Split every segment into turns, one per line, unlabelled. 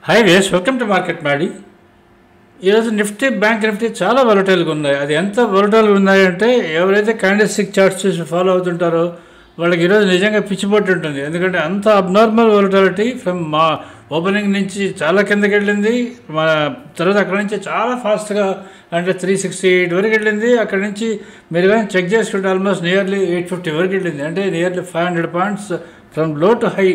Hi ways welcome to Market Maddy. ఈరోజు Nifty bank Nifty చాలా వొలటైల్గా ఉన్నాయి. అది ఎంత వొలటైల్గా ఉన్నాయంటే ఎవరైతే క్యాండిల్స్టిక్ చార్ట్స్ చూసి ఫాలో అవుతుంటారో వాళ్ళకి ఈరోజు నిజంగా పిచ్చిపోటు ఉంటుంది. ఎందుకంటే అంత అబ్నార్మల్ వొలటాలిటీ ఫ్రమ్ మా ఓపెనింగ్ నుంచి చాలా కిందకి వెళ్ళింది. మా తర్వాత అక్కడ నుంచి చాలా ఫాస్ట్గా అంటే 368 వరకు వెళ్ళింది. అక్కడ నుంచి మీరు కానీ చెక్ చేసుకుంటే ఆల్మోస్ట్ నియర్లీ 850 వరకు వెళ్ళింది. అంటే నియర్లీ 500 పాయింట్స్ ఫ్రమ్ లో టు హై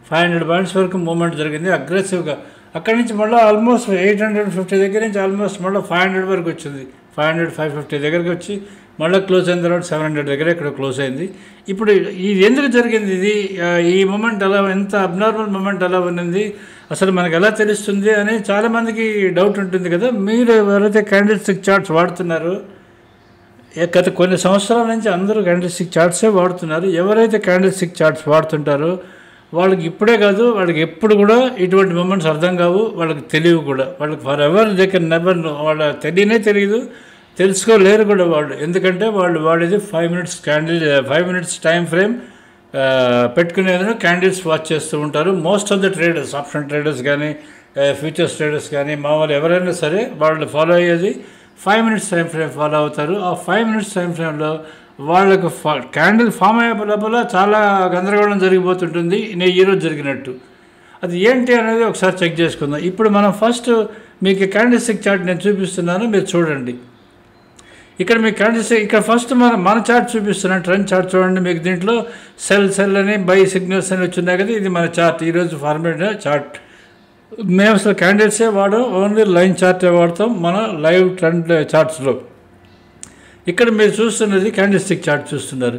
500 పాయింట్స్ వరకు మూవ్మెంట్ జరిగింది అగ్రెసివ్గా. అక్కడి నుంచి మళ్ళీ ఆల్మోస్ట్ 850 దగ్గర నుంచి ఆల్మోస్ట్ మళ్ళీ 500 వరకు వచ్చింది. 550 దగ్గరికి వచ్చి మళ్ళీ క్లోజ్ అయిన తర్వాత 700 దగ్గర ఇక్కడ క్లోజ్ అయింది. ఇప్పుడు ఇది ఎందుకు జరిగింది? ఇది ఈ మూమెంట్ ఎలా, ఎంత అబ్నార్మల్ మూమెంట్ ఎలా ఉన్నది, అసలు మనకు ఎలా తెలుస్తుంది అని చాలామందికి డౌట్ ఉంటుంది కదా. మీరు ఎవరైతే క్యాండిల్స్టిక్ చార్ట్స్ వాడుతున్నారో, గత కొన్ని సంవత్సరాల నుంచి అందరూ క్యాండిల్స్టిక్ చార్ట్సే వాడుతున్నారు. ఎవరైతే క్యాండిల్స్టిక్ చార్ట్స్ వాడుతుంటారో వాళ్ళకి ఇప్పుడే కాదు, వాళ్ళకి ఎప్పుడు కూడా ఇటువంటి మూమెంట్స్ అర్థం కావు, వాళ్ళకి తెలియవు కూడా. వాళ్ళకి for ever they can never know. వాళ్ళ తెలియదు, తెలుసుకోలేరు కూడా వాళ్ళు. ఎందుకంటే వాళ్ళు వాడేది 5 minutes candle, 5 minutes time frame పెట్టుకునేది క్యాండిల్స్ వాచ్ చేస్తూ ఉంటారు. Most of the traders, option traders కానీ ఫ్యూచర్స్ ట్రేడర్స్ కానీ మామూలు ఎవరైనా సరే వాళ్ళు ఫాలో అయ్యేది 5 మినిట్స్ టైం ఫ్రేమ్ ఫాలో అవుతారు. ఆ 5 మినిట్స్ టైం ఫ్రేమ్లో వాళ్ళకు క్యాండిల్ ఫామ్ అయ్యే లోపల చాలా గందరగోళం జరిగిపోతుంటుంది. ఈరోజు జరిగినట్టు అది ఏంటి అనేది ఒకసారి చెక్ చేసుకుందాం. ఇప్పుడు మనం ఫస్ట్ మీకు క్యాండిల్స్టిక్ చార్ట్ నేను చూపిస్తున్నాను, మీరు చూడండి. ఇక్కడ మీకు క్యాండిల్స్టిక్, ఇక్కడ ఫస్ట్ మన చార్ట్ చూపిస్తున్నాను, ట్రెండ్ చార్ట్ చూడండి. మీకు దీంట్లో సెల్ అని బై సిగ్నల్స్ అని వచ్చినాయి కదా. ఇది మన చార్ట్, ఈరోజు ఫార్మేట్ చార్ట్. మేము అసలు క్యాండిల్సే వాడడం, ఓన్లీ లైన్ చార్టే వాడతాం మన లైవ్ ట్రెండ్ చార్ట్స్లో. ఇక్కడ మీరు చూస్తున్నది క్యాండిల్స్టిక్ చార్ట్ చూస్తున్నారు.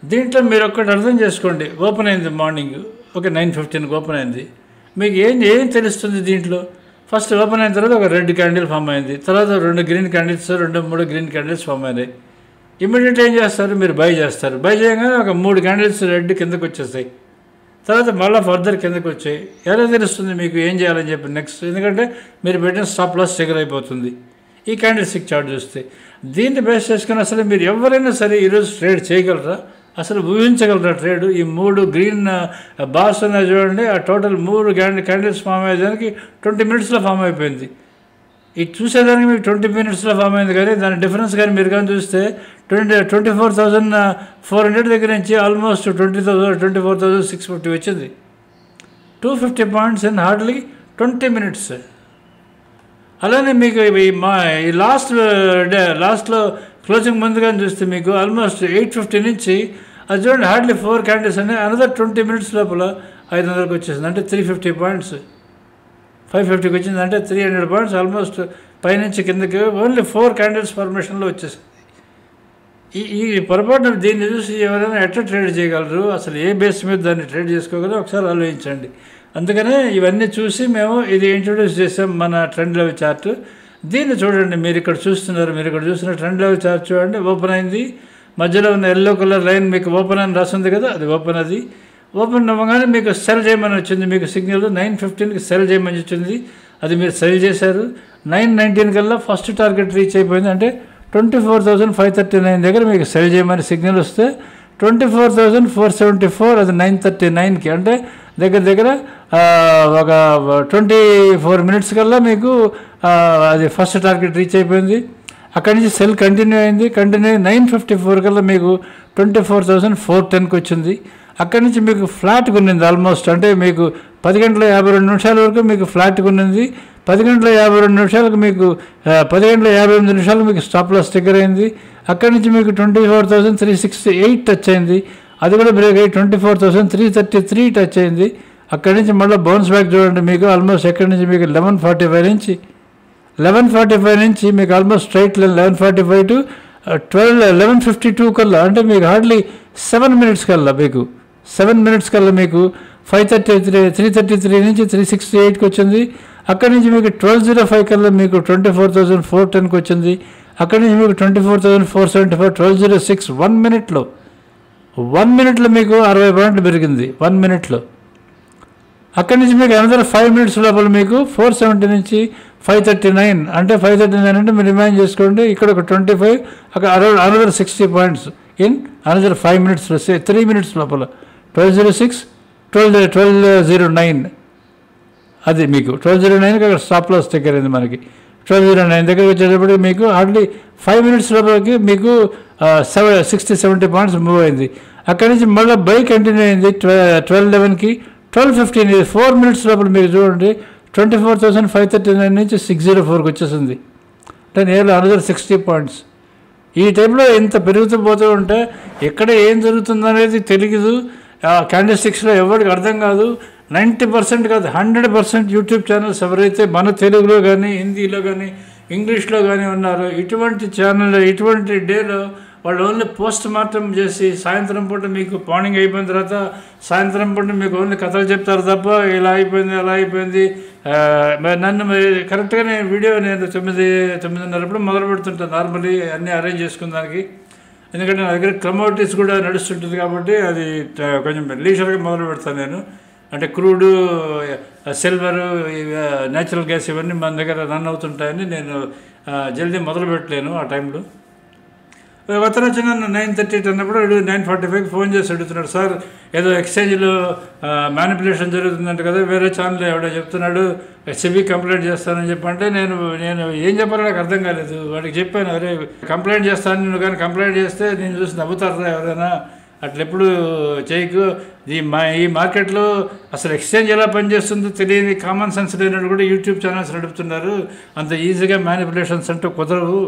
దీంట్లో మీరు ఒక్కటి అర్థం చేసుకోండి. ఓపెన్ అయింది మార్నింగ్, ఓకే 9:15కి ఓపెన్ అయింది. మీకు ఏం తెలుస్తుంది దీంట్లో? ఫస్ట్ ఓపెన్ అయిన తర్వాత ఒక రెడ్ క్యాండిల్ ఫామ్ అయింది, తర్వాత 2 green candles, 2-3 green candles form అయినాయి. ఇమ్మీడియట్గా ఏం చేస్తారు, మీరు బై చేస్తారు. బై చేయగానే ఒక 3 క్యాండిల్స్ రెడ్ కిందకు వచ్చేస్తాయి, తర్వాత మళ్ళీ ఫర్దర్ కిందకు వచ్చాయి. ఎలా తెలుస్తుంది మీకు ఏం చేయాలని చెప్పి నెక్స్ట్? ఎందుకంటే మీరు పెట్టిన స్టాప్ లాస్ ట్రిగర్ అయిపోతుంది ఈ క్యాండిల్స్టిక్ చార్ట్ చూస్తే. దీన్ని బేస్ చేసుకుని అసలు మీరు ఎవరైనా సరే ఈరోజు ట్రేడ్ చేయగలరా? అసలు ఊహించగలరా ట్రేడ్? ఈ 3 గ్రీన్ బార్స్ ఉన్నాయి చూడండి, ఆ టోటల్ 3 క్యాండిల్స్ ఫామ్ అయ్యేదానికి 20 మినిట్స్లో ఫామ్ అయిపోయింది. ఇది చూసేదానికి మీకు 20 మినిట్స్లో ఫామ్ అయింది. కానీ దాని డిఫరెన్స్ కానీ మీరు కానీ చూస్తే 24,400 దగ్గర నుంచి ఆల్మోస్ట్ 24,650 వచ్చింది. 250 పాయింట్స్ ఇన్ హార్డ్లీ 20 మినిట్స్. అలానే మీకు ఈ లాస్ట్లో క్లోజింగ్ ముందుగా చూస్తే మీకు ఆల్మోస్ట్ 850 నుంచి అది చూడండి, హార్డ్లీ 4 క్యాండిల్స్ అని అనదర్ 20 మినిట్స్ లోపల 500కి వచ్చేసింది. అంటే 350 పాయింట్స్, 550కి వచ్చింది. అంటే 300 పాయింట్స్ ఆల్మోస్ట్ పైనుంచి కిందకి ఓన్లీ 4 క్యాండిల్స్ ఫార్మేషన్లో వచ్చేసింది. ఈ పొరపాటున దీన్ని చూసి ఎవరైనా ఎట్లా ట్రేడ్ చేయగలరు? అసలు ఏ బేస్ మీద దాన్ని ట్రేడ్ చేసుకోగలరో ఒకసారి ఆలోచించండి. అందుకనే ఇవన్నీ చూసి మేము ఇది ఇంట్రొడ్యూస్ చేసాం మన ట్రెండ్ లెవెల్ చార్ట్. దీన్ని చూడండి, మీరు ఇక్కడ చూస్తున్నారు, మీరు ఇక్కడ చూస్తున్న ట్రెండ్ లెవెల్ చార్ట్ చూడండి. ఓపెన్ అయింది, మధ్యలో ఉన్న ఎల్లో కలర్ లైన్ మీకు ఓపెన్ అని రాస్తుంది కదా, అది ఓపెన్. అది ఓపెన్ అవ్వగానే మీకు సెల్ చేయమని వచ్చింది, మీకు సిగ్నల్ 9:15కి సెల్ చేయమని వచ్చింది. అది మీరు సెల్ చేశారు. 9:19 కల్లా ఫస్ట్ టార్గెట్ రీచ్ అయిపోయింది. అంటే 24,539 దగ్గర మీకు సెల్ చేయమని సిగ్నల్ వస్తే 24,474 అది 9:39కి, అంటే దగ్గర ఒక 24 మినిట్స్ కల్లా మీకు అది ఫస్ట్ టార్గెట్ రీచ్ అయిపోయింది. అక్కడి నుంచి సెల్ కంటిన్యూ అయింది. 9:54 కల్లా మీకు 24,410కి వచ్చింది. అక్కడి నుంచి మీకు ఫ్లాట్ కొన్నింది ఆల్మోస్ట్. అంటే మీకు 10:52 వరకు మీకు ఫ్లాట్ కొన్నింది. 10:52 మీకు 10:58 మీకు స్టాప్ లాస్ ట్రిగ్గర్ అయింది. అక్కడి నుంచి మీకు 24,368 టచ్ అయింది. అది కూడా బ్రేక్ అయ్యి 24,333 టచ్ అయింది. అక్కడి నుంచి మళ్ళీ బౌన్స్ బ్యాక్ చూడండి. మీకు ఆల్మోస్ట్ ఎక్కడి నుంచి మీకు 11:45 నుంచి మీకు ఆల్మోస్ట్ స్ట్రైట్ లైన్ 11:45 టు 11:52 కల్లా, అంటే మీకు హార్డ్లీ 7 మినిట్స్ కల్లా మీకు 7 మినిట్స్ కల్లా మీకు 333 నుంచి 368కి వచ్చింది. అక్కడి నుంచి మీకు 12:05 కల్లా మీకు 24,410కి వచ్చింది. అక్కడి నుంచి మీకు 24,474, 12:06 1 మినిట్లో మీకు 60 పాయింట్లు పెరిగింది 1 మినిట్లో. అక్కడి నుంచి మీకు అనదర్ 5 మినిట్స్ లోపల మీకు 470 నుంచి 539, అంటే 539 అంటే మీరు ఇమాజిన్ చేసుకోండి, ఇక్కడ ఒక 25, అక్కడ అనదర్ 60 పాయింట్స్ ఇన్ అనదర్ 5 మినిట్స్లో, 3 మినిట్స్ లోపల 12:06, 12:09 అది మీకు 1209కి అక్కడ స్టాప్ లాస్ దగ్గర అయింది మనకి. 1209 దగ్గరికి వచ్చేటప్పటికి మీకు హార్డ్లీ 5 minutes లోపలికి మీకు 60-70 పాయింట్స్ మూవ్ అయింది. అక్కడి నుంచి మళ్ళీ బై కంటిన్యూ అయింది 1211కి. 1215 4 minutes లోపల మీకు చూడండి 24,539 నుంచి 604కి వచ్చేసింది. అంటే నేరుగా అనదర్ 60 పాయింట్స్. ఈ టైంలో ఎంత పెరుగుతూ పోతూ ఉంటే ఎక్కడ ఏం జరుగుతుందనేది తెలియదు. క్యాండిల్ స్టిక్స్లో ఎవరికి అర్థం కాదు. 90% కాదు 100% యూట్యూబ్ ఛానల్స్ ఎవరైతే మన తెలుగులో కానీ హిందీలో కానీ ఇంగ్లీష్లో కానీ ఉన్నారో ఇటువంటి ఛానల్ ఇటువంటి డేలో వాళ్ళు ఓన్లీ పోస్ట్ మార్టం చేసి సాయంత్రం పూట మీకు మార్నింగ్ అయిపోయిన తర్వాత సాయంత్రం పూట మీకు ఓన్లీ కథలు చెప్తారు తప్ప ఇలా అయిపోయింది అలా అయిపోయింది. నన్ను కరెక్ట్గా వీడియో నేను 9:30 మొదలు పెడుతుంటాను నార్మల్లీ అన్నీ అరేంజ్ చేసుకున్నానికి. ఎందుకంటే నా దగ్గర కమోడిటీస్ కూడా నడుస్తుంటుంది కాబట్టి అది కొంచెం లీజర్గా మొదలు పెడతాను నేను. అంటే క్రూడు, సిల్వరు, న్యాచురల్ గ్యాస్ ఇవన్నీ మన దగ్గర రన్ అవుతుంటాయని నేను జల్దీ మొదలు పెట్టలేను ఆ టైంలో. అతను వచ్చి నన్ను 9:30 అన్నప్పుడు 9:45కి ఫోన్ చేసి అడుగుతున్నాడు, సార్ ఏదో ఎక్స్చేంజ్లో మ్యానిపులేషన్ జరుగుతుందంట కదా, వేరే ఛానల్ ఎవడో చెప్తున్నాడు సెబీ కంప్లైంట్ చేస్తానని చెప్పంటే నేను ఏం చెప్పాలో నాకు అర్థం కాలేదు. వాడికి చెప్పాను, అరే కంప్లైంట్ చేస్తాను, నేను కానీ కంప్లైంట్ చేస్తే నేను చూసి నవ్వుతారా ఎవరైనా, అట్లెప్పుడు చేయకు. ఈ మార్కెట్లో అసలు ఎక్స్చేంజ్ ఎలా పనిచేస్తుందో తెలియని కామన్ సెన్స్ లేనట్టు కూడా యూట్యూబ్ ఛానల్స్ నడుపుతున్నారు. అంత ఈజీగా మ్యానిపులేషన్స్ అంటూ కుదరవు.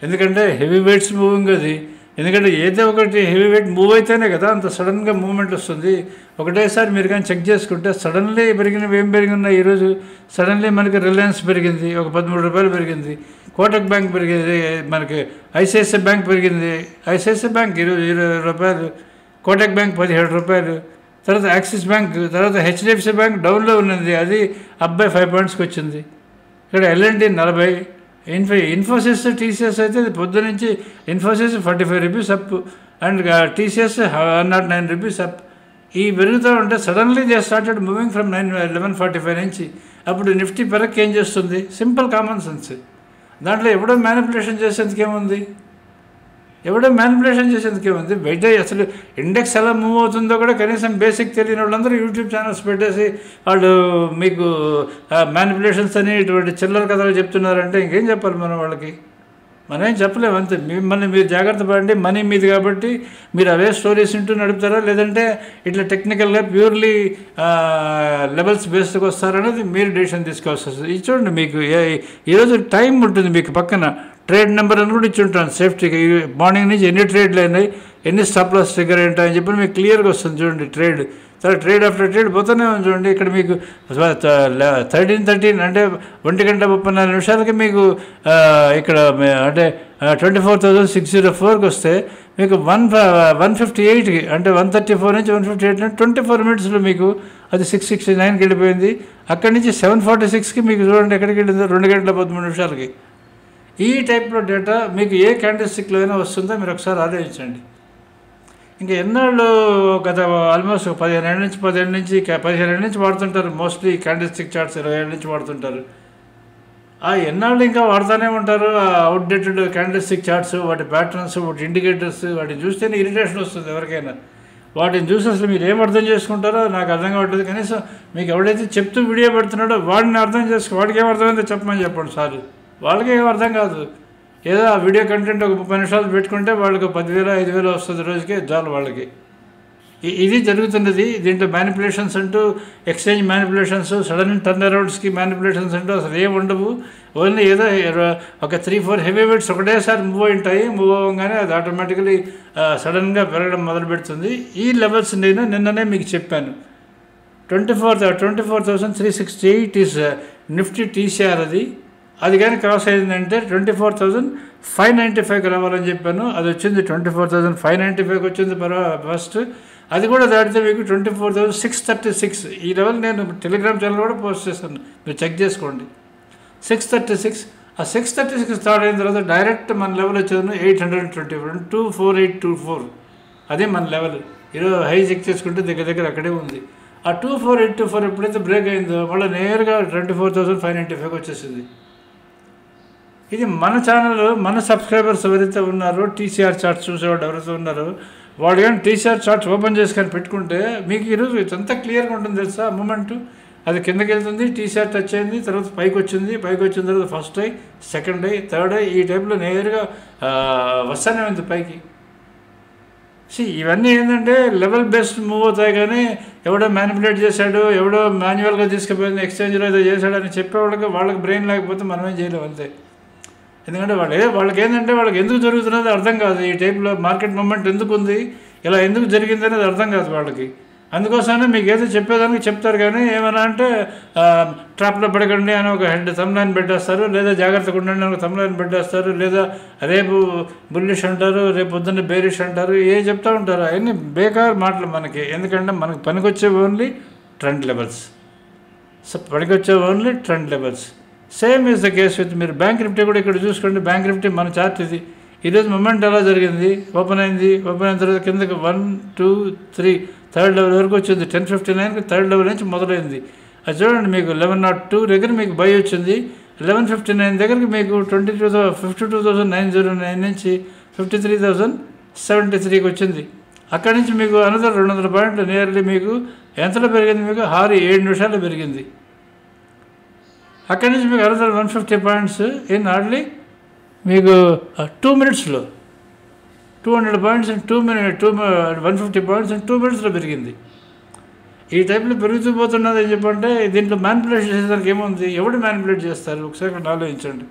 ఎందుకంటే హెవీ వెయిట్స్ మూవింగ్ అది. ఎందుకంటే ఏదో ఒకటి హెవీ వెయిట్ మూవ్ అయితేనే కదా అంత సడన్గా మూవ్మెంట్ వస్తుంది. ఒకటేసారి మీరు కానీ చెక్ చేసుకుంటే సడన్లీ పెరిగినవి ఏం పెరిగినాయి ఈరోజు. సడన్లీ మనకి రిలయన్స్ పెరిగింది, ఒక 13 రూపాయలు పెరిగింది. కోటక్ బ్యాంక్ పెరిగింది, మనకి ఐసిఐసిఐ బ్యాంక్ పెరిగింది. ఐసిఐసిఐ బ్యాంక్ 20 రూపాయలు, కోటక్ బ్యాంక్ 17 రూపాయలు, తర్వాత యాక్సిస్ బ్యాంక్, తర్వాత హెచ్డిఎఫ్సి బ్యాంక్ డౌన్లో ఉన్నది, అది అబ్బాయి 5 పాయింట్స్కి వచ్చింది. ఇక్కడ ఎల్ఎన్టీ 40, ఇన్ఫోసిస్ టీసీఎస్ అయితే పొద్దు నుంచి Infosys 45 rupees up and TCS 109 rupees up. ఈ పెరుగుతూ ఉంటే suddenly they started moving from 1145 నుంచి. అప్పుడు నిఫ్టీ పెరక్కి ఏం చేస్తుంది? Simple common sense. దాంట్లో ఎవడో మ్యానిపులేషన్ చేసేందుకేముంది? బయట అసలు ఇండెక్స్ ఎలా మూవ్ అవుతుందో కూడా కనీసం బేసిక్ తెలియని వాళ్ళందరూ యూట్యూబ్ ఛానల్స్ పెట్టేసి వాళ్ళు మీకు మ్యానిపులేషన్స్ అని ఇటువంటి చిల్లర కథలు చెప్తున్నారంటే ఇంకేం చెప్పాలి మనం వాళ్ళకి? మనం ఏం చెప్పలేము. అంతే. మిమ్మల్ని మీరు జాగ్రత్త పడండి, మనీ మీది కాబట్టి మీరు అవే స్టోరీస్ ఇంటూ నడుపుతారా, లేదంటే ఇట్లా టెక్నికల్గా ప్యూర్లీ లెవెల్స్ బేస్డ్కి వస్తారనేది మీరు డెసిషన్ తీసుకోవాల్సి వస్తుంది. ఇది చూడండి, మీకు ఈరోజు టైం ఉంటుంది, మీకు పక్కన ట్రేడ్ నెంబర్ అని కూడా ఇచ్చి ఉంటాను సేఫ్టీకి. మార్నింగ్ నుంచి ఎన్ని ట్రేడ్లు అయినాయి, ఎన్ని స్టాప్ లాస్ ట్రిగ్గర్ ఏంటని చెప్పి మీకు క్లియర్గా వస్తుంది చూడండి. తర్వాత ట్రేడ్ ఆఫ్టర్ ట్రేడ్ పోతూనే ఉంది చూడండి. ఇక్కడ మీకు 13 అంటే 1:34 మీకు ఇక్కడ అంటే 24,604కి వస్తే మీకు 158కి అంటే 134 నుంచి 158 24 minutesలో మీకు అది 669కి వెళ్ళిపోయింది. అక్కడి నుంచి 746కి మీకు చూడండి ఎక్కడికి వెళ్ళిందో 2:13 ఈ టైప్లో డేటా మీకు ఏ క్యాండిల్ స్టిక్లో అయినా వస్తుందో మీరు ఒకసారి ఆలోచించండి. ఇంకా ఎన్నాళ్ళు గత ఆల్మోస్ట్ 15 ఏళ్ళ నుంచి వాడుతుంటారు మోస్ట్లీ క్యాండిల్ స్టిక్ చార్ట్స్. 20 ఏళ్ళ నుంచి వాడుతుంటారు. ఆ ఎన్నాళ్ళు ఇంకా వాడుతూనే ఉంటారు ఆ అవుట్డేటెడ్ క్యాండిల్ స్టిక్ చార్ట్స్, వాటి ప్యాటర్న్స్, వాటి ఇండికేటర్స్. వాటిని చూస్తేనే ఇరిటేషన్ వస్తుంది ఎవరికైనా. వాటిని చూసి అసలు మీరు ఏం అర్థం చేసుకుంటారో నాకు అర్థం కావట్లేదు. కనీసం మీకు ఎవడైతే చెప్తూ వీడియో పెడుతున్నాడో వాడిని అర్థం వాడికి ఏం అర్థమైందో చెప్పమని చెప్పండి సార్. వాళ్ళకి ఏం అర్థం కాదు. ఏదో ఆ వీడియో కంటెంట్ ఒక 30 నిమిషాలు పెట్టుకుంటే వాళ్ళకి 10,000 5,000 వస్తుంది రోజుకి, చాలు వాళ్ళకి. ఇది జరుగుతున్నది. దీంట్లో మ్యానిపులేషన్స్ అంటూ ఎక్స్చేంజ్ మ్యానిపులేషన్స్, సడన్ టర్న్ అరౌండ్స్కి మ్యానిపులేషన్స్ అంటూ అసలు ఏం ఉండవు. ఓన్లీ ఏదో ఒక 3-4 హెవీ వెయిట్స్ ఒకటేసారి మూవ్ ఉంటాయి. మూవ్ అవ్వగానే అది ఆటోమేటికలీ సడన్గా పెరగడం మొదలు పెడుతుంది. ఈ లెవెల్స్ నేను నిన్ననే మీకు చెప్పాను. 24,368 ఈస్ నిఫ్టీ టీసీఆర్. అది కానీ క్రాస్ అయిందంటే 24,595కి రావాలని చెప్పాను. అది వచ్చింది 24,595కి వచ్చింది ఫస్ట్. అది కూడా దాటితే మీకు 24,636. ఈ లెవెల్ నేను టెలిగ్రామ్ ఛానల్ కూడా పోస్ట్ చేశాను, మీరు చెక్ చేసుకోండి. 636. ఆ 636 స్టార్ట్ అయిన తర్వాత డైరెక్ట్ మన లెవెల్ వచ్చేది 824, 24824. అదే మన లెవెల్. ఈరోజు హై చెక్ చేసుకుంటే దగ్గర అక్కడే ఉంది. ఆ 24824 ఎప్పుడైతే బ్రేక్ అయిందో మళ్ళీ నేరుగా 24,595కి వచ్చేసింది. ఇది మన ఛానల్, మన సబ్స్క్రైబర్స్ ఎవరైతే ఉన్నారో, టీసీఆర్ చార్ట్స్ చూసేవాడు ఎవరైతే ఉన్నారో వాళ్ళు కానీ టీసీఆర్ చార్ట్స్ ఓపెన్ చేసుకొని పెట్టుకుంటే మీకు ఈరోజు ఎంత క్లియర్గా ఉంటుంది తెలుసా మూమెంట్. అది కిందకి వెళ్తుంది, టీసీఆర్ టచ్ అయింది, తర్వాత పైకి వచ్చింది, పైకి వచ్చిన తర్వాత first I, second I, third I, ఈ టైప్లో నేరుగా వస్తానే ఉంది పైకి. ఇవన్నీ ఏంటంటే లెవెల్ బేస్డ్ మూవ్ అవుతాయి, కానీ ఎవడో మ్యానిపులేట్ చేశాడు, ఎవడో మాన్యువల్గా తీసుకుపోయింది ఎక్స్చేంజ్లో ఏదో చేశాడని వాళ్ళకి బ్రెయిన్ లేకపోతే మనమేం చేయలేము అంతే. ఎందుకంటే వాళ్ళకి ఏంటంటే వాళ్ళకి ఎందుకు జరుగుతున్నది అర్థం కాదు, ఈ టైప్లో మార్కెట్ మూమెంట్ ఎందుకు ఉంది, ఇలా ఎందుకు జరిగింది అనేది అర్థం కాదు వాళ్ళకి. అందుకోసమే మీకు ఏదో చెప్పేదానికి చెప్తారు, కానీ ఏమైనా అంటే ట్రాప్లో పడకండి అని ఒక హెడ్ తమ్లైన్ పెట్టేస్తారు, లేదా జాగ్రత్తగా ఉండండి అని ఒక తమ్లైన్ పెట్టేస్తారు, లేదా రేపు బుల్లిష్ అంటారు, రేపు పొద్దున్న బేరిష్ అంటారు, చెప్తూ ఉంటారు. అవన్నీ బేకార్ మాటలు మనకి. ఎందుకంటే మనకి పనికొచ్చే ఓన్లీ ట్రెండ్ లెవెల్స్. పనికొచ్చే only trend levels. Same is the case with మీరు బ్యాంక్ నిఫ్టీ కూడా ఇక్కడ చూసుకోండి. బ్యాంక్ నిఫ్టీ మన చార్ట్ ఇది. ఈరోజు మూమెంట్ ఎలా జరిగింది, ఓపెన్ అయిన తర్వాత కిందకి 1 2 3 థర్డ్ లెవెల్ వరకు వచ్చింది. 1059కి థర్డ్ లెవెల్ నుంచి మొదలైంది. అది చూడండి, మీకు 1102 దగ్గర మీకు బై వచ్చింది, 1159 దగ్గరికి మీకు 52,909 నుంచి 53,073కి వచ్చింది. అక్కడి నుంచి మీకు అనదర్ 200 పాయింట్లు నియర్లీ మీకు ఎంతలో పెరిగింది, మీకు 7 నిమిషాల్లో పెరిగింది. అక్కడి నుంచి మీకు అనదర్ 150 పాయింట్స్ ఇన్ హార్డ్లీ మీకు 2 మినిట్స్లో 200 పాయింట్స్ ఇన్ 150 పాయింట్స్ ఇన్ 2 మినిట్స్లో పెరిగింది. ఈ టైప్లో పెరుగుతూ పోతున్నది అని చెప్పంటే దీంట్లో మ్యానిపులేట్ చేసేదానికి ఏముంది, ఎవడు మ్యానిపులేట్ చేస్తారు ఒకసారి ఆలోచించండి.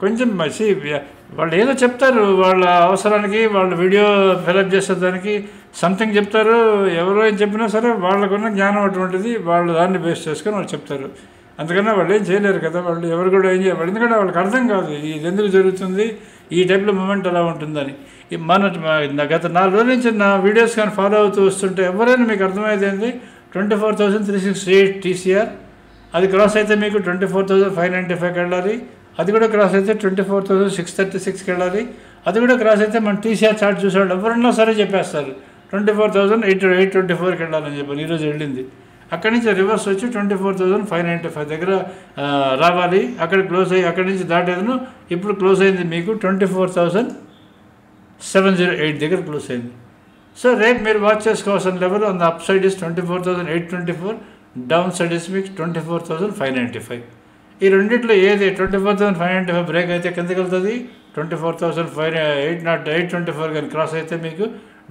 కొంచెం వాళ్ళు ఏదో చెప్తారు, వాళ్ళ అవసరానికి వాళ్ళు వీడియో ఫిలప్ చేసేదానికి సంథింగ్ చెప్తారు. ఎవరో ఏం చెప్పినా సరే వాళ్ళకున్న జ్ఞానం అటువంటిది, వాళ్ళు దాన్ని బేస్ చేసుకొని వాళ్ళు చెప్తారు. అందుకన్నా వాళ్ళు ఏం చేయలేరు కదా, వాళ్ళు ఎవరు కూడా ఏం చేయవాలి. ఎందుకంటే వాళ్ళకి అర్థం కాదు ఇది ఎందుకు జరుగుతుంది, ఈ టైప్లో మూమెంట్ ఎలా ఉంటుందని. గత 4 రోజుల నుంచి నా వీడియోస్ కానీ ఫాలో అవుతూ వస్తుంటే ఎవరైనా మీకు అర్థమైంది 24,368 టీసీఆర్, అది క్రాస్ అయితే మీకు 24,595కి వెళ్ళాలి, అది కూడా క్రాస్ అయితే 24,636కి వెళ్ళాలి, అది కూడా క్రాస్ అయితే మన టీసీఆర్ చార్ట్ చూసేవాళ్ళు ఎవరన్నా సరే చెప్పేస్తారు 24,824కి వెళ్ళాలని చెప్పారు. ఈరోజు వెళ్ళింది. అక్కడి నుంచి రివర్స్ వచ్చి 24,595 దగ్గర రావాలి. అక్కడ క్లోజ్ అయ్యి అక్కడి నుంచి దాటేదను ఇప్పుడు క్లోజ్ అయింది మీకు 24,708 దగ్గర క్లోజ్ అయింది. సో రేపు మీరు వాచ్ చేసుకోవాల్సిన level on the up side is 24,824, down side is మీకు 24,595. ఈ రెండిట్లో ఏది 24,595 బ్రేక్ అయితే కిందకి వెళ్తుంది, 24,824 కానీ క్రాస్ అయితే మీకు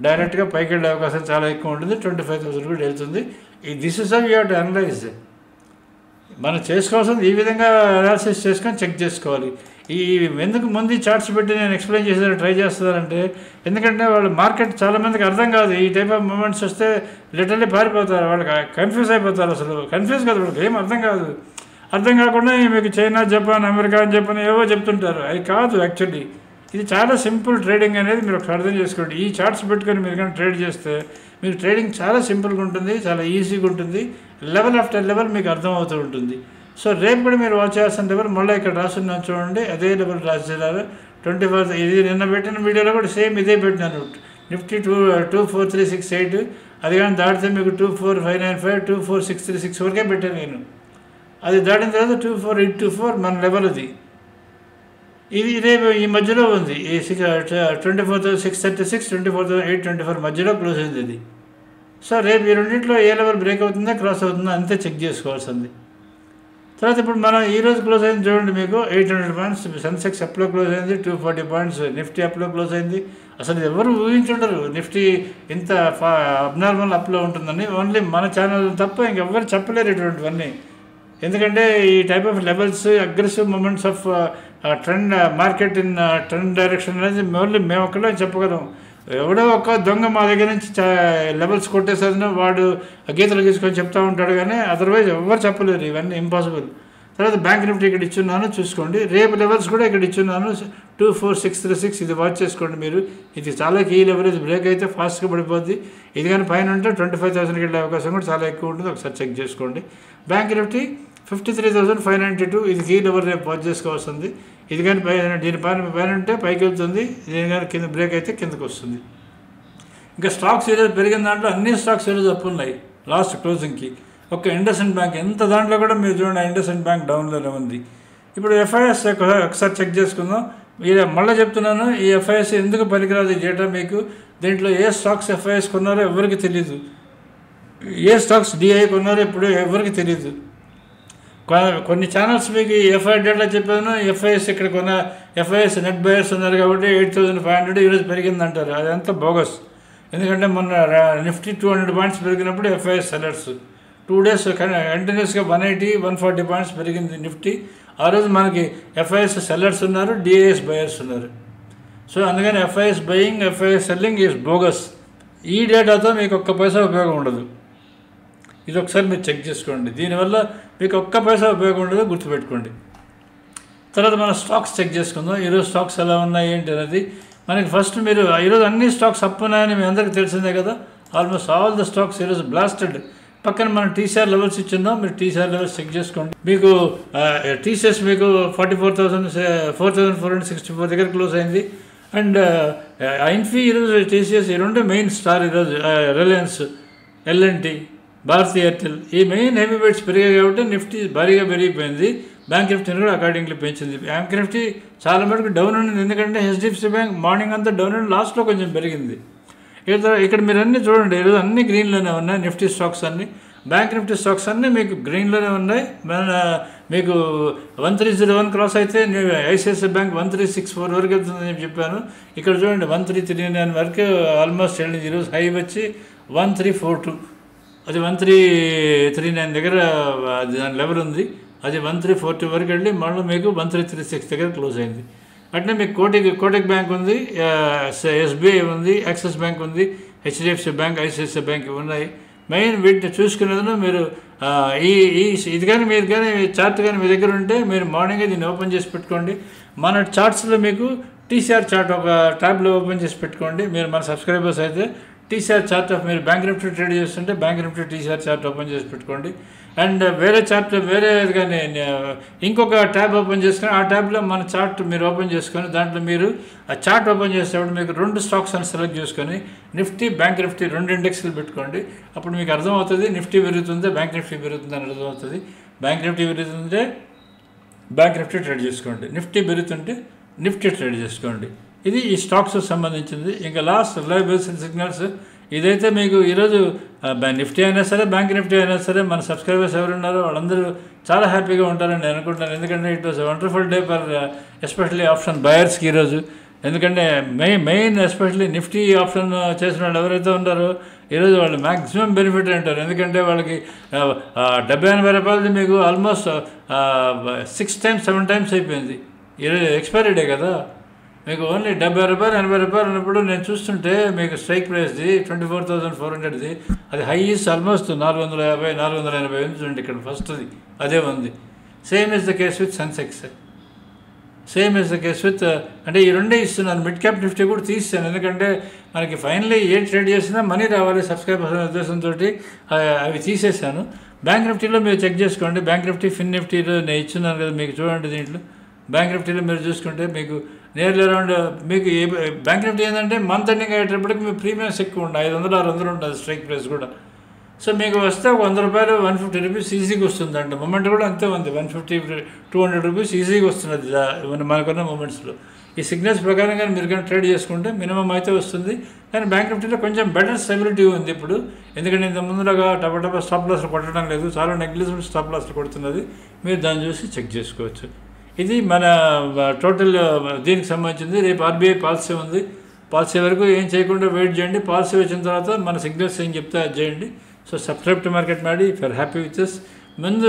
డైరెక్ట్గా పైకి వెళ్ళే అవకాశం చాలా ఎక్కువ ఉంటుంది, 25,000 కూడా వెళ్తుంది. This is how you have to analyse. మనం చేసుకోవాల్సింది ఈ విధంగా అనాలిసిస్ చేసుకొని చెక్ చేసుకోవాలి. ఎందుకు ముందు చార్ట్స్ పెట్టి నేను ఎక్స్ప్లెయిన్ చేసేది ట్రై చేస్తున్నానంటే, ఎందుకంటే వాళ్ళు మార్కెట్ చాలామందికి అర్థం కాదు. ఈ టైప్ ఆఫ్ మూమెంట్స్ వస్తే లిటరల్లీ పారిపోతారు, వాళ్ళకి కన్ఫ్యూజ్ అయిపోతారు. అసలు కన్ఫ్యూజ్ కాదు, వాళ్ళకి ఏం అర్థం కాదు. అర్థం కాకుండా మీకు చైనా, జపాన్, అమెరికా అని చెప్పని ఏవో చెప్తుంటారు. అది కాదు యాక్చువల్లీ. ఇది చాలా సింపుల్ ట్రేడింగ్ అనేది మీరు ఒకటి అర్థం చేసుకోండి. ఈ చార్ట్స్ పెట్టుకొని మీరు కానీ ట్రేడ్ చేస్తే మీకు ట్రేడింగ్ చాలా సింపుల్గా ఉంటుంది, చాలా ఈజీగా ఉంటుంది. లెవెల్ ఆఫ్టర్ లెవెల్ మీకు అర్థం అవుతూ ఉంటుంది. సో రేపు కూడా మీరు వాచ్ చేయాల్సిన లెవెల్ మళ్ళీ ఇక్కడ రాస్తున్నాను చూడండి, అదే లెవెల్ రాసేలాగా 24. ఇది నిన్న పెట్టిన వీడియోలో కూడా సేమ్ ఇదే పెట్టినాను. నిఫ్టీ 24368, అది కానీ దాటితే మీకు 24595, 24636 వరకే పెట్టాను నేను. అది దాటిన తర్వాత 24824 మన లెవెల్ అది. ఇది రేపు ఈ మధ్యలో ఉంది, ఈ 24,636, 24,824 మధ్యలో క్లోజ్ అయింది ఇది. సో రేపు ఈ రెండింటిలో ఏ లెవెల్ బ్రేక్ అవుతుందో క్రాస్ అవుతుందో అంతే చెక్ చేసుకోవాల్సింది. తర్వాత ఇప్పుడు మనం ఈరోజు క్లోజ్ అయింది చూడండి, మీకు 800 పాయింట్స్ సెన్సెక్స్ అప్లో క్లోజ్ అయింది, 240 పాయింట్స్ నిఫ్టీ అప్లో క్లోజ్ అయింది. అసలు ఎవరు ఊహించుండరు నిఫ్టీ ఇంత అబ్నార్మల్ అప్లో ఉంటుందని. ఓన్లీ మన ఛానల్ తప్ప ఇంకెవ్వరు చెప్పలేరు ఇటువంటివన్నీ. ఎందుకంటే ఈ type of levels, aggressive moments of trend market in trend direction అనేది ఓన్లీ మేము ఒక్కడే చెప్పగలం. ఎవడో ఒక దొంగ మా దగ్గర నుంచి లెవెల్స్ కొట్టేసరినో వాడు గీతలు గీసుకొని చెప్తూ ఉంటాడు, కానీ అదర్వైజ్ ఎవరు చెప్పలేరు, ఇవన్నీ ఇంపాసిబుల్. తర్వాత బ్యాంక్ నిఫ్టీ ఇక్కడ ఇచ్చున్నాను చూసుకోండి, రేపు లెవెల్స్ కూడా ఇక్కడ ఇచ్చున్నాను 24636. ఇది వాచ్ చేసుకోండి మీరు, ఇది చాలా కీ లెవెల్. ఇది బ్రేక్ అయితే ఫాస్ట్గా పడిపోద్ది. ఇది కానీ పైన ఉంటే 25,000కి వెళ్ళే అవకాశం కూడా చాలా ఎక్కువ ఉంటుంది, ఒకసారి చెక్ చేసుకోండి. బ్యాంక్ నిఫ్టీ 53,592, ఇది కీ లెవెల్ రేపు వాచ్ చేసుకోవాల్సింది. ఇది కానీ దీని పైన ఉంటే పైకి వెళ్తుంది, దీని కానీ కింద బ్రేక్ అయితే కిందకు వస్తుంది. ఇంకా స్టాక్స్ ఈరోజు పెరిగిన దాంట్లో అన్ని స్టాక్స్ ఈరోజు అప్పు ఉన్నాయి లాస్ట్ క్లోజింగ్కి. ఒక ఇండస్ఇండ్ బ్యాంక్ ఎంత దాంట్లో కూడా మీరు చూడండి, ఇండస్ఇండ్ బ్యాంక్ డౌన్లోనే ఉంది. ఇప్పుడు ఎఫ్ఐఎస్ ఒకసారి చెక్ చేసుకుందాం. మళ్ళీ చెప్తున్నాను, ఈ ఎఫ్ఐఎస్ ఎందుకు పనికిరాదు ఈ డేటా మీకు. దీంట్లో ఏ స్టాక్స్ ఎఫ్ఐఎస్ కొన్నారో ఎవరికి తెలీదు. ఏ స్టాక్స్ డిఐ కొన్నారో ఇప్పుడు ఎవరికి తెలియదు. కొన్ని ఛానల్స్ మీకు ఎఫ్ఐ డేటా చెప్పాను, ఎఫ్ఐఎస్ ఇక్కడ కొన్న ఎఫ్ఐఎస్ నెట్ బయర్స్ ఉన్నారు కాబట్టి 8,500 ఈరోజు పెరిగిందంటారు. అదంతా బోగస్. ఎందుకంటే మొన్న నిఫ్టీ 200 పాయింట్స్ పెరిగినప్పుడు ఎఫ్ఐఎస్ సెల్లర్స్ 2 days కంటిన్యూస్గా 180, 140 పాయింట్స్ పెరిగింది నిఫ్టీ. ఆ రోజు మనకి ఎఫ్ఐఎస్ సెల్లర్స్ ఉన్నారు, డిఐఎస్ బయర్స్ ఉన్నారు. సో అందుకని FIs buying, FIs selling is bogus. ఈ డేటాతో మీకు ఒక్క పైసా ఉపయోగం ఉండదు. ఇది ఒకసారి మీరు చెక్ చేసుకోండి. దీనివల్ల మీకు ఒక్క పైసా ఉపయోగం ఉండదు, గుర్తుపెట్టుకోండి. తర్వాత మనం స్టాక్స్ చెక్ చేసుకుందాం. ఈరోజు స్టాక్స్ ఎలా ఉన్నాయి ఏంటి అనేది. మనకి ఫస్ట్ మీరు ఈరోజు అన్ని స్టాక్స్ అప్ ఉన్నాయని మీ అందరికీ తెలిసిందే కదా. ఆల్మోస్ట్ ఆల్ ద స్టాక్స్ ఈరోజు బ్లాస్టెడ్. పక్కన మనం టీసీఆర్ లెవెల్స్ ఇచ్చిందాం, మీరు టీసీఆర్ లెవెల్స్ చెక్ చేసుకోండి. మీకు టీసీఎస్ మీకు 4,464 దగ్గర క్లోజ్ అయింది. అండ్ ఇన్ఫీ ఈరోజు టీసీఎస్ ఈ రెండు మెయిన్ స్టార్ ఈరోజు. రిలయన్స్, ఎల్ఎన్టీ, భారతీ ఎయిర్టెల్ ఈ మెయిన్ హెవీ వెయిట్స్ పెరిగాయి కాబట్టి నిఫ్టీ భారీగా పెరిగిపోయింది. బ్యాంక్ నిఫ్టీని కూడా అకార్డింగ్లీ పెంచింది. బ్యాంక్ నిఫ్టీ చాలా మటుకు డౌన్ ఉంది, ఎందుకంటే హెచ్డిఎఫ్సి బ్యాంక్ మార్నింగ్ అంతా డౌన్ అండ్ లాస్ట్లో కొంచెం పెరిగింది. ఇక్కడ మీరు అన్నీ చూడండి, ఈరోజు అన్ని గ్రీన్లోనే ఉన్నాయి. నిఫ్టీ స్టాక్స్ అన్నీ, బ్యాంక్ నిఫ్టీ స్టాక్స్ అన్నీ మీకు గ్రీన్లోనే ఉన్నాయి. మీకు 1301 క్రాస్ అయితే ఐసిఐసిఐ బ్యాంక్ 1364 వరకు వెళ్తుందని చెప్పాను. ఇక్కడ చూడండి 1339 వరకు ఆల్మోస్ట్ వెళ్ళింది. ఈరోజు హై వచ్చి 1342, అది 1339 దగ్గర దాని లెవెల్ ఉంది. అది 1340 వరకు వెళ్ళి మళ్ళీ మీకు 1336 దగ్గర క్లోజ్ అయింది. అట్నే మీకు కోటక్ బ్యాంక్ ఉంది, ఎస్బీఐ ఉంది, యాక్సిస్ బ్యాంక్ ఉంది, హెచ్డిఎఫ్సి బ్యాంక్, ఐసిఐసిఐ బ్యాంక్ ఉన్నాయి. మెయిన్ వీటిని చూసుకునేది మీరు ఇది కానీ మీరు కానీ చార్ట్ కానీ మీ దగ్గర ఉంటే మీరు మార్నింగే దీన్ని ఓపెన్ చేసి పెట్టుకోండి. మన చార్ట్స్లో మీకు టీసీఆర్ చార్ట్ ఒక ట్యాబ్లో ఓపెన్ చేసి పెట్టుకోండి. మీరు మన సబ్స్క్రైబర్స్ అయితే టీసీఆర్ చార్ట్ ఆఫ్ మీరు బ్యాంక్ నిఫ్టీ ట్రేడ్ చేస్తుంటే bank Nifty TCR chart open చేసి పెట్టుకోండి. అండ్ వేరే చార్ట్ వేరే కానీ ఇంకొక ట్యాబ్ ఓపెన్ చేసుకొని ఆ ట్యాబ్లో మన చార్ట్ మీరు ఓపెన్ చేసుకొని దాంట్లో మీరు ఆ చార్ట్ ఓపెన్ చేసేటప్పుడు మీకు 2 స్టాక్స్ అని సెలెక్ట్ చేసుకొని నిఫ్టీ, బ్యాంక్ నిఫ్టీ 2 ఇండెక్స్లు పెట్టుకోండి. అప్పుడు మీకు అర్థమవుతుంది నిఫ్టీ పెరుగుతుందే బ్యాంక్ నిఫ్టీ పెరుగుతుంది అని అర్థమవుతుంది. బ్యాంక్ నిఫ్టీ పెరుగుతుంటే బ్యాంక్ నిఫ్టీ ట్రేడ్ చేసుకోండి, నిఫ్టీ పెరుగుతుంటే నిఫ్టీ ట్రేడ్ చేసుకోండి. ఇది ఈ స్టాక్స్ సంబంధించింది. ఇంకా లాస్ట్ రిలయబుల్స్ అండ్ సిగ్నల్స్ ఇదైతే మీకు ఈరోజు నిఫ్టీ అయినా సరే బ్యాంక్ నిఫ్టీ అయినా సరే మన సబ్స్క్రైబర్స్ ఎవరున్నారో వాళ్ళందరూ చాలా హ్యాపీగా ఉంటారని నేను అనుకుంటున్నాను. ఎందుకంటే it was wonderful day for especially option బయర్స్కి ఈరోజు. ఎందుకంటే మెయిన్ ఎస్పెషల్లీ నిఫ్టీ ఆప్షన్ చేసిన వాళ్ళు ఎవరైతే ఉన్నారో ఈరోజు వాళ్ళు మ్యాక్సిమం బెనిఫిట్ అంటారు. ఎందుకంటే వాళ్ళకి 70-80 రూపాయలది మీకు ఆల్మోస్ట్ 6 times 7 times అయిపోయింది. ఈరోజు ఎక్స్పైరీ డే కదా. మీకు ఓన్లీ 70 రూపాయలు 80 రూపాయలు ఉన్నప్పుడు నేను చూస్తుంటే మీకు స్ట్రైక్ ప్రైస్ది 24,400ది అది హైయెస్ట్ ఆల్మోస్ట్ 450-480 ఉంది. ఇక్కడ ఫస్ట్ది అదే ఉంది. Same is the case with Sensex, same is the case with అంటే ఈ రెండే ఇస్తున్నాను. మిడ్ క్యాప్ నిఫ్టీ కూడా తీసాను, ఎందుకంటే మనకి ఫైనలీ ఏ ట్రేడ్ చేసినా మనీ రావాలి సబ్స్క్రైబర్స్ అనే ఉద్దేశంతో అవి తీసేసాను. బ్యాంక్ నిఫ్టీలో మీరు చెక్ చేసుకోండి. బ్యాంక్ నిఫ్టీ, ఫిన్ నిఫ్టీలో నేను ఇచ్చున్నాను కదా మీకు చూడండి. దీంట్లో బ్యాంక్ నిఫ్టీలో మీరు చూసుకుంటే మీకు నియర్లీ అరౌండ్ మీకు బ్యాంక్ నిఫ్టీ ఏంటంటే మంత్ ఎండింగ్ అయ్యేటప్పటికి మీ ప్రీమియమ్స్ ఎక్కువ ఉంటాయి. 500-600 ఉంటుంది స్ట్రైక్ ప్రైస్ కూడా. సో మీకు వస్తే 100 రూపాయలు 150 రూపీస్ ఈజీగా వస్తుంది అంట. మూమెంట్ కూడా అంతే ఉంది, 150-200 రూపీస్ ఈజీగా వస్తున్నది మనకున్న మూమెంట్స్లో. ఈ సిగ్నల్స్ ప్రకారంగా మీరు కానీ ట్రేడ్ చేసుకుంటే మినిమం అయితే వస్తుంది. కానీ బ్యాంక్ నిఫ్టీలో కొంచెం బెటర్ స్టెబిలిటీ ఉంది ఇప్పుడు. ఎందుకంటే ఇంత ముందులాగా టపా స్టాప్ లాస్లు కొట్టడం లేదు, చాలా నెగ్లిజిబుల్ స్టాప్ లాస్లు కొడుతున్నది. మీరు దాన్ని చూసి చెక్ చేసుకోవచ్చు. ఇది మన టోటల్ దీనికి సంబంధించింది. రేపు ఆర్బీఐ పాలసీ ఉంది. పాలసీ వరకు ఏం చేయకుండా వెయిట్ చేయండి. పాలసీ వచ్చిన తర్వాత మన సిగ్నల్స్ ఏం చెప్తే అది చేయండి. So subscribe to Market Maddy if you're happy with this. ముందు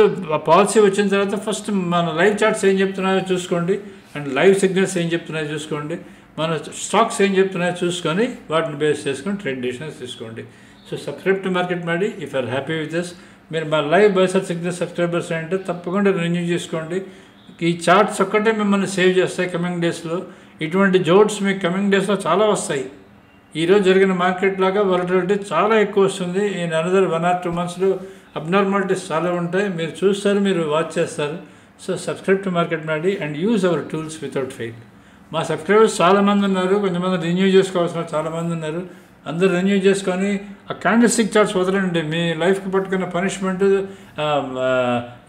పాలసీ వచ్చిన తర్వాత ఫస్ట్ మన లైవ్ చార్ట్స్ ఏం చెప్తున్నాయో చూసుకోండి, అండ్ లైవ్ సిగ్నల్స్ ఏం చెప్తున్నాయో చూసుకోండి, మన స్టాక్స్ ఏం చెప్తున్నాయో చూసుకొని వాటిని బేస్ చేసుకొని ట్రేడ్ డెసిషన్స్ తీసుకోండి. So subscribe to Market Maddy if you're happy with this. మీరు మా లైవ్ బైసర్ సిగ్నల్ సబ్స్క్రైబర్స్ అంటే తప్పకుండా రెన్యూ చేసుకోండి. ఈ చార్ట్స్ ఒక్కటే మిమ్మల్ని సేవ్ చేస్తాయి కమింగ్ డేస్లో. ఇటువంటి జోడ్స్ మీకు కమింగ్ డేస్లో చాలా వస్తాయి. ఈరోజు జరిగిన మార్కెట్ లాగా వాలటిలిటీ చాలా ఎక్కువ వస్తుంది. ఈ అనదర్ 1 or 2 monthsలో అబ్నార్మాలిటీస్ చాలా ఉంటాయి. మీరు చూస్తారు, మీరు వాచ్ చేస్తారు. So subscribe to Market Maddy and use our tools without fail. మా సబ్స్క్రైబర్స్ చాలామంది ఉన్నారు, కొంతమంది రెన్యూ చేసుకోవాల్సిన చాలామంది ఉన్నారు. అందరూ రెన్యూ చేసుకొని ఆ క్యాండిల్ స్టిక్ చార్ట్స్ వదలండి. మీ లైఫ్కి పట్టుకున్న పనిష్మెంట్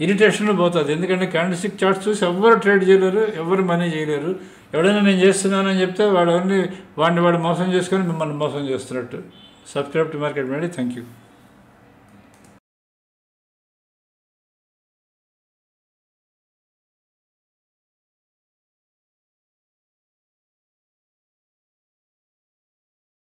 ఇరిటేషన్ పోతుంది. ఎందుకంటే క్యాండిల్ స్టిక్ చార్ట్స్ చూసి ఎవరు ట్రేడ్ చేయలేరు, ఎవరు మనీ చేయలేరు. ఎవడైనా నేను చేస్తున్నానని చెప్తే వాడు మోసం చేసుకొని మిమ్మల్ని మోసం చేస్తున్నట్టు. Subscribe to Market Maddy. Thank you.